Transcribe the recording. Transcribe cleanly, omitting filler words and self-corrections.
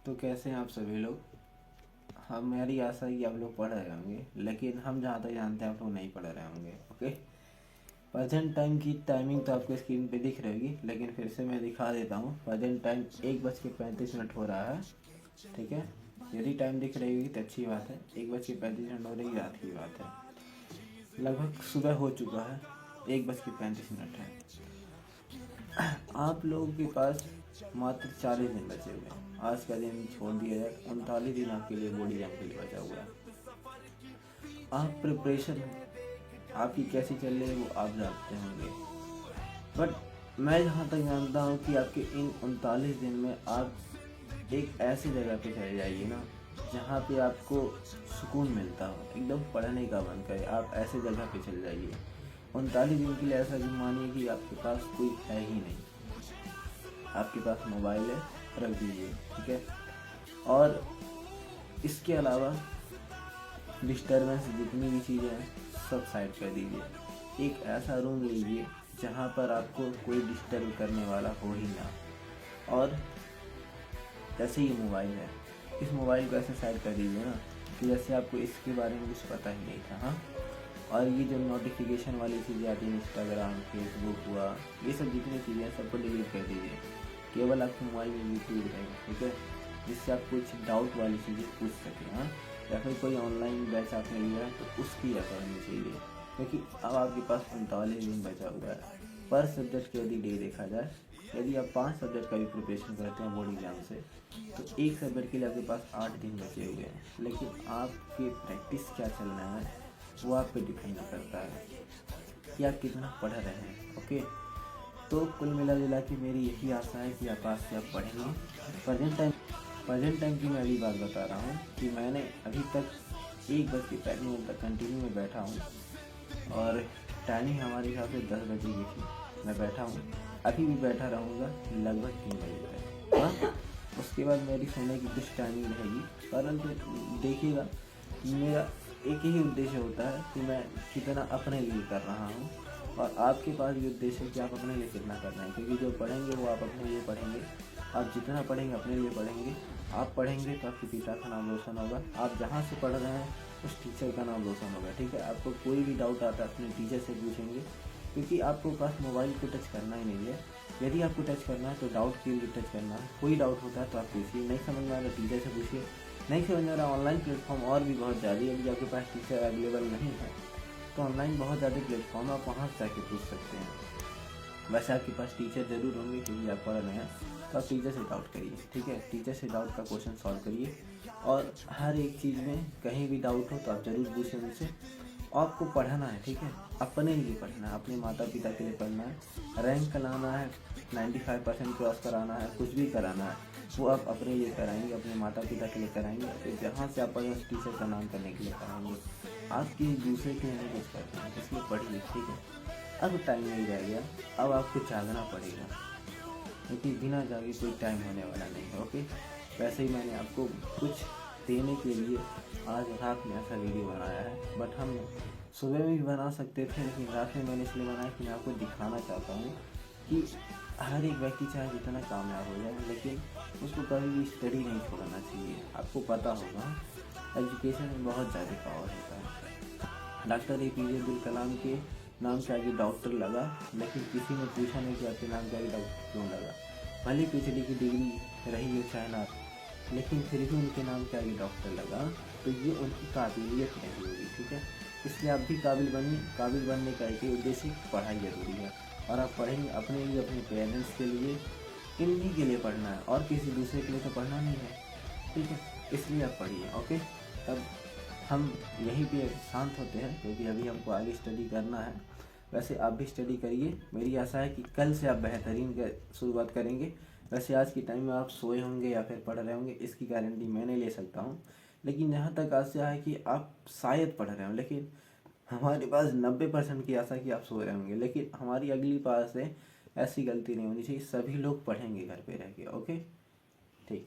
तो कैसे हैं आप सभी लोग। हम मेरी आशा है कि आप लोग पढ़ रहे होंगे, लेकिन हम जहाँ तक जानते हैं आप लोग नहीं पढ़ रहे होंगे। ओके, प्रेजेंट टाइम की टाइमिंग तो आपको स्क्रीन पे दिख रही होगी, लेकिन फिर से मैं दिखा देता हूँ। प्रेजेंट टाइम 1:35 हो रहा है। ठीक है, यदि टाइम दिख रही होगी तो अच्छी बात है। 1:35 हो रही, रात की बात है, लगभग सुबह हो चुका है। 1:35 है। आप लोगों के पास मात्र 40 दिन बचे हुए हैं। आज का दिन छोड़ दिया जाए, 39 दिन आपके लिए बोर्ड एग्जाम के लिए बचा हुआ है। आप प्रिपरेशन आपकी कैसी चल रही है वो आप जानते होंगे, बट मैं जहाँ तक जानता हूँ कि आपके इन 39 दिन में आप एक ऐसी जगह पे चले जाइए ना, जहाँ पे आपको सुकून मिलता हो, एकदम पढ़ने का मन करे। आप ऐसे जगह पे चले जाइए 39 दिन के लिए। ऐसा भी मानिए कि आपके पास कोई है ही नहीं, आपके पास मोबाइल है, रख दीजिए। ठीक है, और इसके अलावा डिस्टर्बेंस जितनी भी चीज़ें हैं सब साइड कर दीजिए। एक ऐसा रूम लीजिए जहाँ पर आपको कोई डिस्टर्ब करने वाला हो ही ना। और जैसे ये मोबाइल है, इस मोबाइल को ऐसे साइड कर दीजिए ना कि जैसे आपको इसके बारे में कुछ पता ही नहीं था। हाँ, और ये जो नोटिफिकेशन वाली चीज़ें आती हैं, इंस्टाग्राम, फेसबुक हुआ, ये सब जितनी चीज़ें हैं सबको डिलीट कर दीजिए। केवल आपके मोबाइल में यूट्यूब रहेगा। ठीक है, जिससे आप कुछ डाउट वाली चीज़ें पूछ सकें। हाँ, या फिर कोई ऑनलाइन बैच आपने लिया है तो उसकी पढ़नी चाहिए, क्योंकि अब आपके पास 39 दिन बचा हुआ है। पर सब्जेक्ट की यदि डे देखा जाए, यदि आप 5 सब्जेक्ट का भी प्रिपरेशन करते हैं बोर्ड एग्जाम से, तो एक सब्जेक्ट के लिए आपके पास 8 दिन बचे हुए हैं। लेकिन आपकी प्रैक्टिस क्या चल रहा है वो आप पे डिपेंड करता है कि आप कितना पढ़ रहे हैं। ओके, तो कुल मिला जुला के मेरी यही आशा है कि आप आज से आप पढ़ेंगे। प्रेजेंट टाइम की मैं अभी बात बता रहा हूँ कि मैंने अभी तक 1:35 तक कंटिन्यू में बैठा हूँ, और टाइमिंग हमारे हिसाब से 10 बजे की थी। मैं बैठा हूँ, अभी भी बैठा रहूँगा लगभग 3 बजे तक। हाँ, उसके बाद मेरी सोने की कुछ टाइमिंग रहेगी, परंतु देखिएगा मेरा एक ही उद्देश्य होता है कि मैं कितना अपने लिए कर रहा हूँ, और आपके पास भी उद्देश्य है कि आप अपने लिए कितना कर रहे हैं। क्योंकि जो पढ़ेंगे वो आप अपने लिए पढ़ेंगे। आप जितना पढ़ेंगे अपने लिए पढ़ेंगे। आप पढ़ेंगे तो आपके पिता का नाम रोशन होगा। आप जहाँ से पढ़ रहे हैं उस टीचर का नाम रोशन होगा। ठीक है, आपको कोई भी डाउट आता है अपने टीचर से पूछेंगे, क्योंकि आपको पास मोबाइल को टच करना ही नहीं है। यदि आपको टच करना है तो डाउट के लिए टच करना है। कोई डाउट होता है तो आप पूछिए, नहीं समझ में आ रहा टीचर से पूछिए, नहीं समझ में आ रहा ऑनलाइन प्लेटफॉर्म और भी बहुत ज़्यादा। यदि आपके पास टीचर अवेलेबल नहीं है तो ऑनलाइन बहुत ज़्यादा प्लेटफॉर्म आप वहाँ से जाके पूछ सकते हैं। वैसे आपके पास टीचर ज़रूर होंगे क्योंकि आप पढ़ रहे हैं, तो आप टीचर से डाउट करिए। ठीक है, टीचर से डाउट का क्वेश्चन सॉल्व करिए, और हर एक चीज़ में कहीं भी डाउट हो तो आप ज़रूर पूछें उनसे। आपको पढ़ना है, ठीक है, अपने लिए पढ़ना है, अपने माता पिता के लिए पढ़ना है। रैंक लाना है, 95% क्रॉस कराना है, कुछ भी कराना है वो आप अपने लिए कराएंगे, अपने माता पिता के लिए कराएंगे, फिर जहाँ से आप पढ़े उस टीचर का नाम करने के लिए कराएंगे। आप किसी दूसरे के लिए नहीं कुछ करते हैं, इसलिए पढ़िए। ठीक है, अब टाइम नहीं रह गया, अब आपको जागना पड़ेगा, क्योंकि बिना जागे कोई टाइम होने वाला नहीं है। ओके, वैसे ही मैंने आपको कुछ देने के लिए आज रात में ऐसा वीडियो बनाया है, बट हम सुबह में भी बना सकते थे, लेकिन रात में मैंने इसलिए बनाया कि मैं आपको दिखाना चाहता हूँ कि हर एक व्यक्ति चाहे जितना कामयाब हो जाए, लेकिन उसको कभी भी स्टडी नहीं छोड़ना चाहिए। आपको पता होगा एजुकेशन में बहुत ज़्यादा पावर होता है। डॉक्टर APJ अब्दुल कलाम के नाम के आगे डॉक्टर लगा, लेकिन किसी ने पूछा नहीं कि आपके नाम के आगे डॉक्टर क्यों लगा। भले PhD की डिग्री रही हो चाहे ना, लेकिन फिर भी उनके नाम के आगे डॉक्टर लगा, तो ये उनकी काबिलियत नहीं होगी। ठीक है, इसलिए आप भी काबिल बनिए। काबिल बनने का एक ही उद्देश्य पढ़ाई जरूरी है, और आप पढ़ेंगे अपने लिए, अपने पेरेंट्स के लिए, इन्हीं के लिए पढ़ना है, और किसी दूसरे के लिए तो पढ़ना नहीं है। ठीक है, इसलिए आप पढ़िए। ओके, तब हम यहीं पे शांत होते हैं, क्योंकि अभी हमको आगे स्टडी करना है। वैसे आप भी स्टडी करिए, मेरी आशा है कि कल से आप बेहतरीन शुरुआत करेंगे। वैसे आज के टाइम में आप सोए होंगे या फिर पढ़ रहे होंगे, इसकी गारंटी मैं नहीं ले सकता हूँ, लेकिन जहाँ तक आशा है कि आप शायद पढ़ रहे हो। लेकिन हमारे पास 90% की आशा कि आप सो रहे होंगे, लेकिन हमारी अगली पास से ऐसी गलती नहीं होनी चाहिए। सभी लोग पढ़ेंगे घर पे रह के। ओके, ठीक।